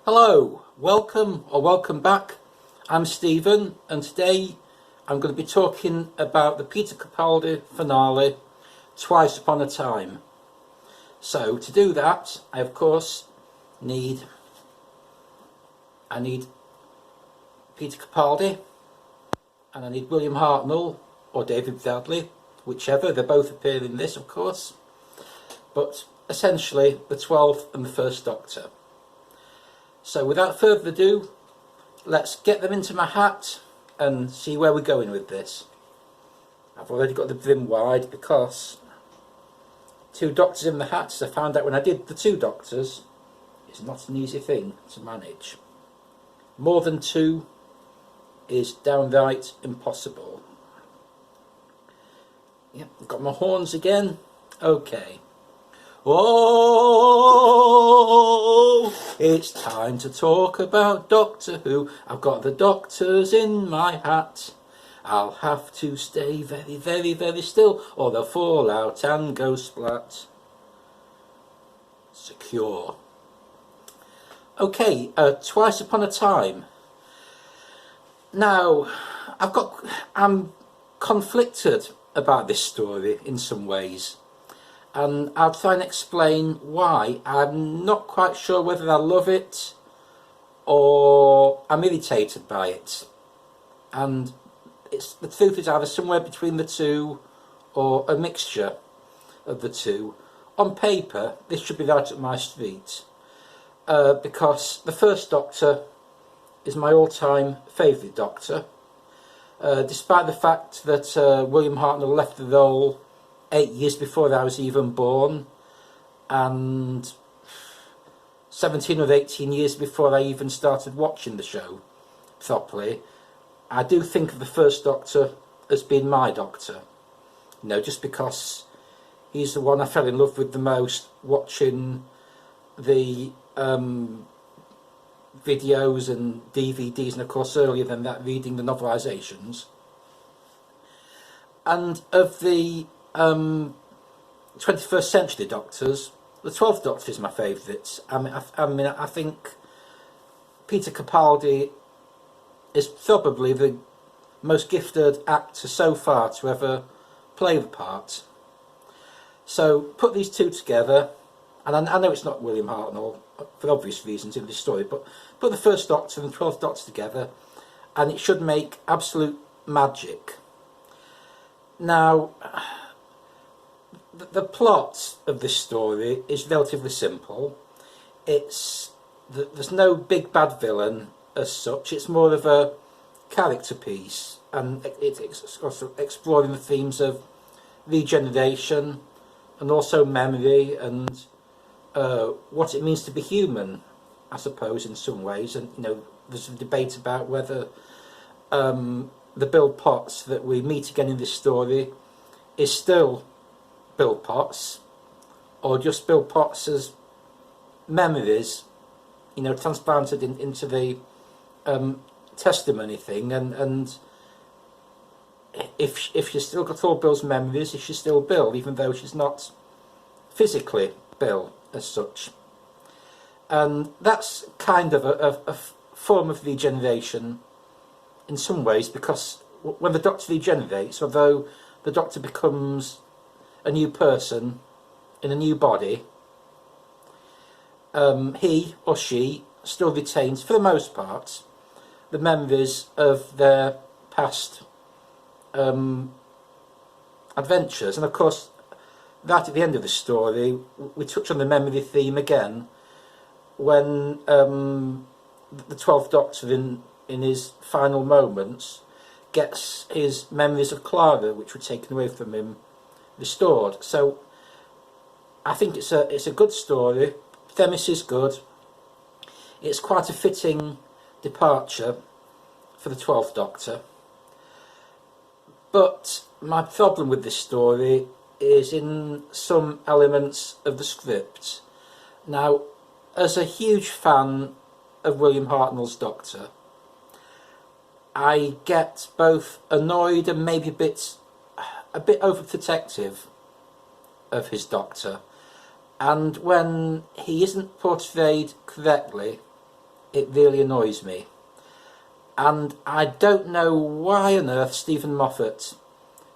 Hello, welcome back. I'm Stephen, and today I'm going to be talking about the Peter Capaldi finale, Twice Upon a Time. So to do that, I of course need Peter Capaldi, and I need William Hartnell or David Bradley, whichever. They both appear in this, of course, but essentially the 12th and the First Doctor. So without further ado, let's get them into my hat and see where we're going with this. I've already got the brim wide because two doctors in the hats, I found out when I did the two doctors, it's not an easy thing to manage. More than two is downright impossible. Yep, I've got my horns again. Okay. Oh, it's time to talk about Doctor Who. I've got the doctors in my hat. I'll have to stay very, very, very still, or they'll fall out and go splat. Secure. Okay, Twice Upon a Time. Now, I'm conflicted about this story in some ways, and I'll try and explain why. I'm not quite sure whether I love it or I'm irritated by it, and the truth is either somewhere between the two or a mixture of the two. On paper, this should be right up my street, because the First Doctor is my all-time favourite Doctor, despite the fact that William Hartnell left the role 8 years before I was even born, and 17 or 18 years before I even started watching the show properly. I do think of the First Doctor as being my Doctor, you know, just because he's the one I fell in love with the most watching the videos and DVDs, and of course earlier than that reading the novelisations. And of the 21st century Doctors, the 12th Doctor is my favourite. I think Peter Capaldi is probably the most gifted actor so far to ever play the part. So put these two together, and I know it's not William Hartnell for obvious reasons in this story, but put the First Doctor and the 12th Doctor together and it should make absolute magic. Now, the plot of this story is relatively simple. There's no big bad villain as such. It's more of a character piece, and it's also exploring the themes of regeneration and also memory and what it means to be human, I suppose, in some ways. And you know, there's a debate about whether the Bill Potts that we meet again in this story is still Bill Potts, or just Bill Potts' memories, you know, transplanted into the testimony thing, and if she's still got all Bill's memories, is she still Bill, even though she's not physically Bill as such? And that's kind of a form of regeneration in some ways, because when the Doctor regenerates, although the Doctor becomes a new person in a new body, he or she still retains, for the most part, the memories of their past adventures. And of course, right at the end of the story, we touch on the memory theme again when the 12th Doctor, in his final moments, gets his memories of Clara, which were taken away from him, restored. So I think it's a good story. Premise is good. It's quite a fitting departure for the 12th Doctor. But my problem with this story is in some elements of the script. Now, as a huge fan of William Hartnell's Doctor, I get both annoyed and maybe a bit overprotective of his Doctor, and when he isn't portrayed correctly, it really annoys me. And I don't know why on earth Stephen Moffat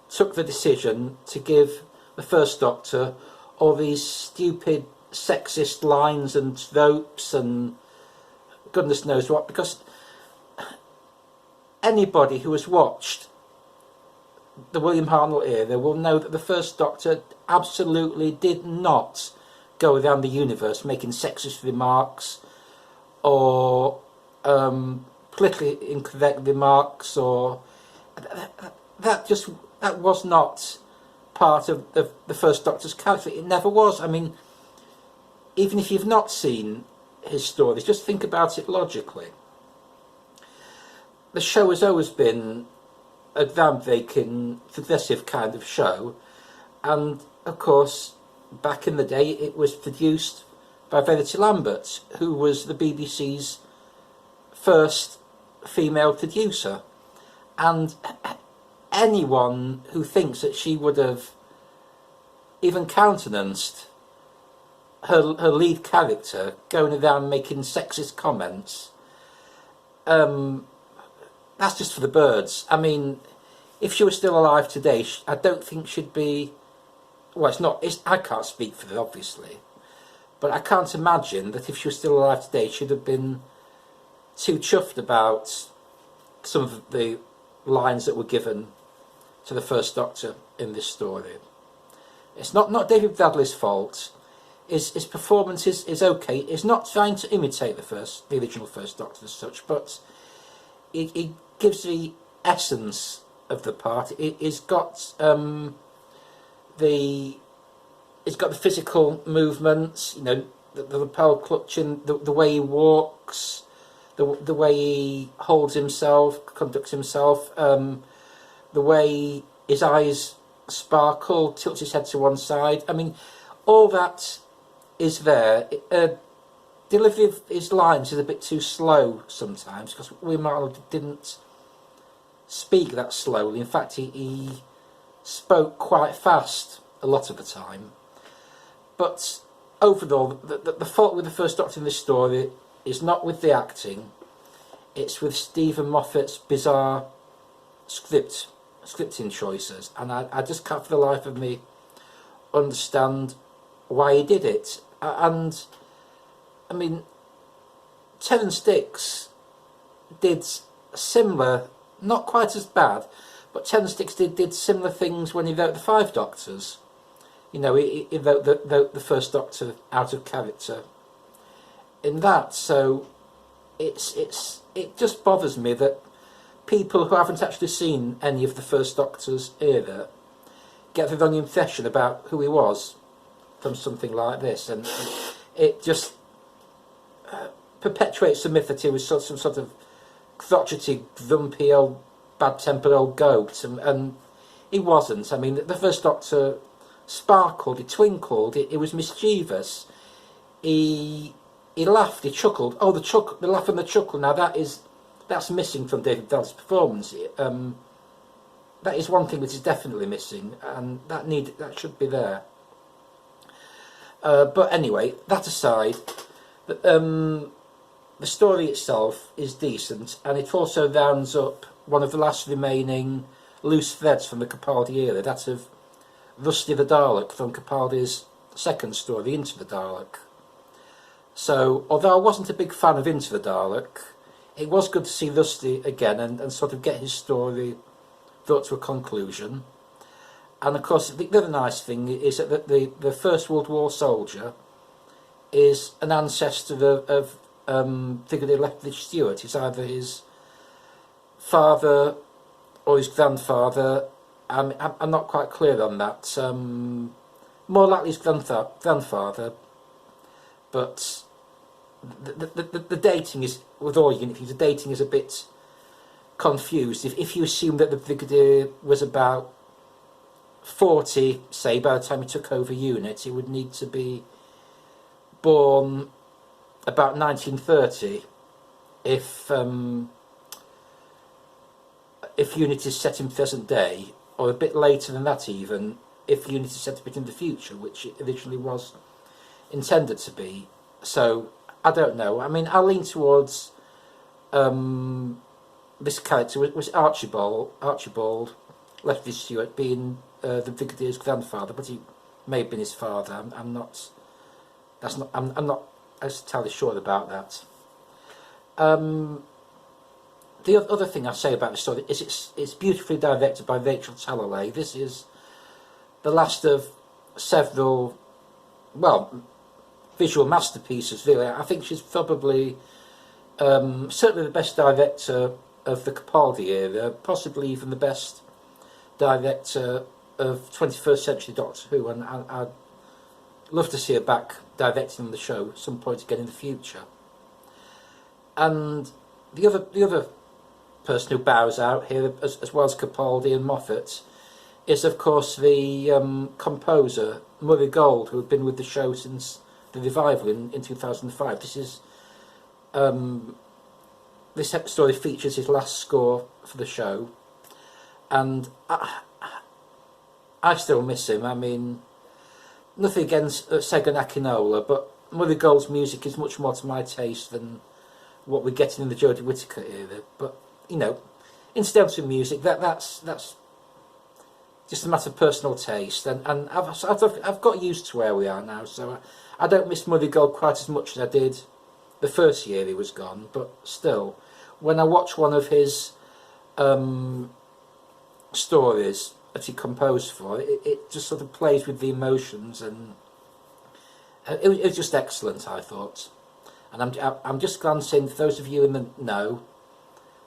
took the decision to give the First Doctor all these stupid sexist lines and tropes and goodness knows what, because anybody who has watched the William Hartnell era will know that the First Doctor absolutely did not go around the universe making sexist remarks or politically incorrect remarks, or that was not part of the First Doctor's character. It never was. I mean, even if you've not seen his stories, just think about it logically. The show has always been a groundbreaking, progressive kind of show, and of course, back in the day, it was produced by Verity Lambert, who was the BBC's first female producer, and anyone who thinks that she would have even countenanced her lead character going around making sexist comments, that's just for the birds. I mean, if she was still alive today, I don't think she'd be... Well, I can't speak for her, obviously, but I can't imagine that if she was still alive today, she'd have been too chuffed about some of the lines that were given to the First Doctor in this story. It's not David Bradley's fault. His performance is okay. He's not trying to imitate the original First Doctor as such, but he gives the essence of the part. He's got he's got the physical movements, you know, the lapel clutching, the way he walks, the way he holds himself, conducts himself, the way his eyes sparkle, tilts his head to one side. I mean, all that is there. Delivery of his lines is a bit too slow sometimes, because William Hartnell didn't speak that slowly. In fact, he spoke quite fast a lot of the time. But overall, the fault with the First Doctor in this story is not with the acting, it's with Stephen Moffat's bizarre scripting choices, and I just can't for the life of me understand why he did it. And I mean, Terrance Dicks did similar, not quite as bad, but Terrance Dicks did similar things when he wrote the Five Doctors. You know, he wrote the First Doctor out of character in that. So it just bothers me that people who haven't actually seen any of the First Doctor's era get the wrong impression about who he was from something like this, and it just perpetuates the myth that he was some sort of crotchety, grumpy, old, bad-tempered old goat, and he wasn't. I mean, the First Doctor sparkled, he twinkled, it was mischievous. He laughed, he chuckled. Oh, the laugh and the chuckle. Now that's missing from David Bell's performance. That is one thing that is definitely missing, and that should be there. But anyway, that aside, the story itself is decent, and it also rounds up one of the last remaining loose threads from the Capaldi era, that of Rusty the Dalek from Capaldi's second story, Into the Dalek. So, although I wasn't a big fan of Into the Dalek, it was good to see Rusty again and sort of get his story brought to a conclusion. And of course, the other nice thing is that the First World War soldier is an ancestor of Brigadier Lethbridge Stewart. He's either his father or his grandfather. I'm not quite clear on that. More likely his grandfather, but the dating is, with all Unity, the dating is a bit confused. If you assume that the Brigadier was about 40, say, by the time he took over Unit, he would need to be born about 1930 if Unit is set in present day, or a bit later than that even, if Unit is set a bit in the future, which it originally was intended to be. So I don't know. I mean, I lean towards this character was Archibald Lefty Stewart being the Brigadier's grandfather, but he may have been his father. I'm not. That's not. I'm not entirely sure about that. The other thing I say about the story is it's beautifully directed by Rachel Talalay. This is the last of several, well, visual masterpieces. Really, I think she's probably certainly the best director of the Capaldi era, possibly even the best director of 21st century Doctor Who, and I'd love to see her back directing the show at some point again in the future. And the other person who bows out here, as well as Capaldi and Moffat, is of course the composer Murray Gold, who had been with the show since the revival in 2005. This story features his last score for the show, and I still miss him. I mean, nothing against Sega Nakinola, but Murray Gold's music is much more to my taste than what we're getting in the Jodie Whittaker era. But you know, incidental music, that's just a matter of personal taste, and I've got used to where we are now, so I don't miss Murray Gold quite as much as I did the first year he was gone. But still, when I watch one of his stories that he composed for, it just sort of plays with the emotions, and it was just excellent, I thought. And I'm just glancing, for those of you in the know,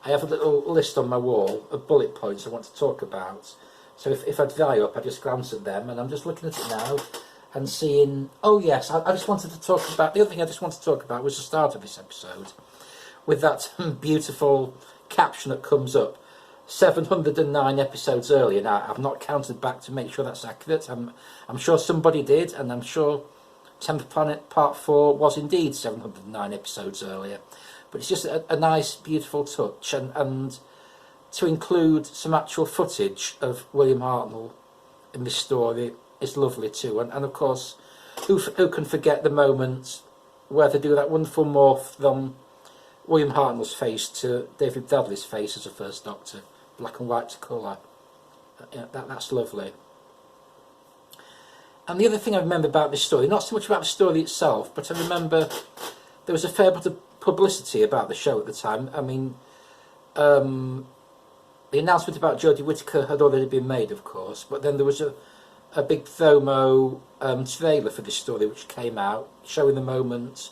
I have a little list on my wall of bullet points I want to talk about. So if I dry up, I just glance at them, and I'm just looking at it now and seeing, oh yes, I just wanted to talk about, the other thing I just wanted to talk about was the start of this episode, with that beautiful caption that comes up, 709 episodes earlier. Now, I've not counted back to make sure that's accurate. I'm sure somebody did, and I'm sure 10th Planet Part 4 was indeed 709 episodes earlier. But it's just a nice, beautiful touch, and to include some actual footage of William Hartnell in this story is lovely too. And of course, who can forget the moment where they do that wonderful morph from William Hartnell's face to David Bradley's face as a First Doctor, black and white to colour. That's lovely. And the other thing I remember about this story, not so much about the story itself, but I remember there was a fair bit of publicity about the show at the time. I mean, the announcement about Jodie Whittaker had already been made, of course, but then there was a big promo trailer for this story which came out, showing the moment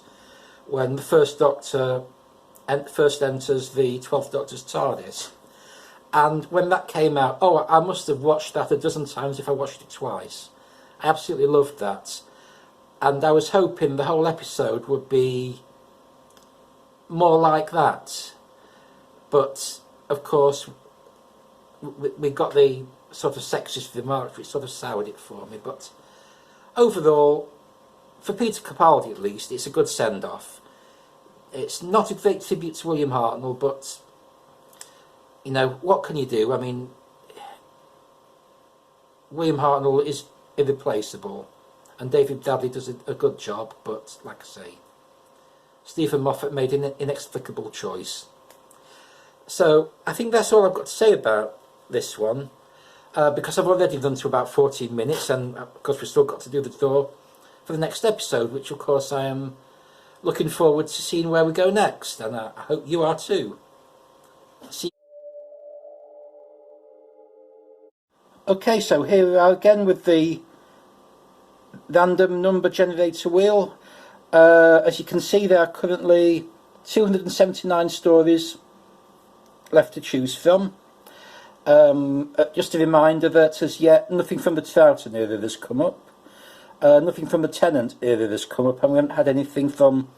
when the First Doctor first enters the 12th Doctor's TARDIS. And when that came out, oh, I must have watched that a dozen times if I watched it twice. I absolutely loved that. And I was hoping the whole episode would be more like that. But, of course, we got the sort of sexist remarks which sort of soured it for me. But overall, for Peter Capaldi at least, it's a good send-off. It's not a great tribute to William Hartnell, but, you know, what can you do? I mean, William Hartnell is irreplaceable, and David Bradley does a good job, but, like I say, Stephen Moffat made an inexplicable choice. So, I think that's all I've got to say about this one, because I've already done to about 14 minutes, and of course we've still got to do the draw for the next episode, which of course I am looking forward to seeing where we go next, and I hope you are too. See. Okay, so here we are again with the random number generator wheel. As you can see, there are currently 279 stories left to choose from. Just a reminder that as yet nothing from the Troughton era has come up, nothing from the Tennant era has come up, and we haven't had anything from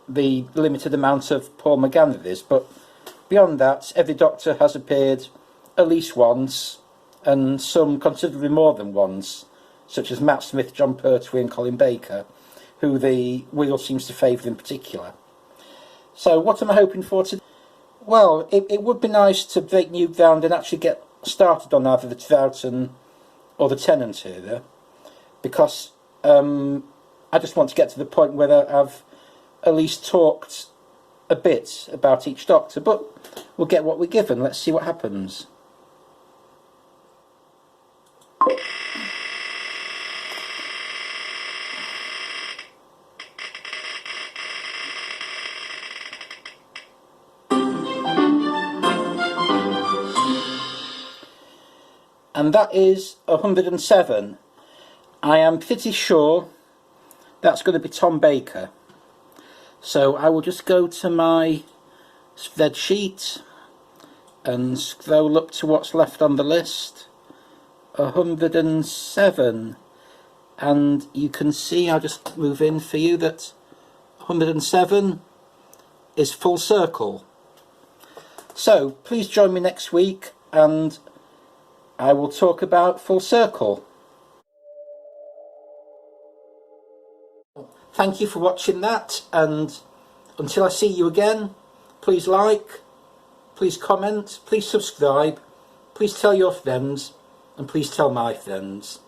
the limited amount of Paul McGann eras. But beyond that, every Doctor has appeared at least once, and some considerably more than once, such as Matt Smith, John Pertwee and Colin Baker, who the wheel seems to favour in particular. So what am I hoping for today? Well, it would be nice to break new ground and actually get started on either the Troughton or the Tennant era, because I just want to get to the point where I've at least talked a bit about each doctor, but we'll get what we're given. Let's see what happens. And that is 107. I am pretty sure that's going to be Tom Baker. So I will just go to my spreadsheet and scroll up to what's left on the list. 107. And you can see, I'll just move in for you, that 107 is Full Circle. So please join me next week and I will talk about Full Circle. Thank you for watching that, and until I see you again, please like, please comment, please subscribe, please tell your friends, and please tell my friends.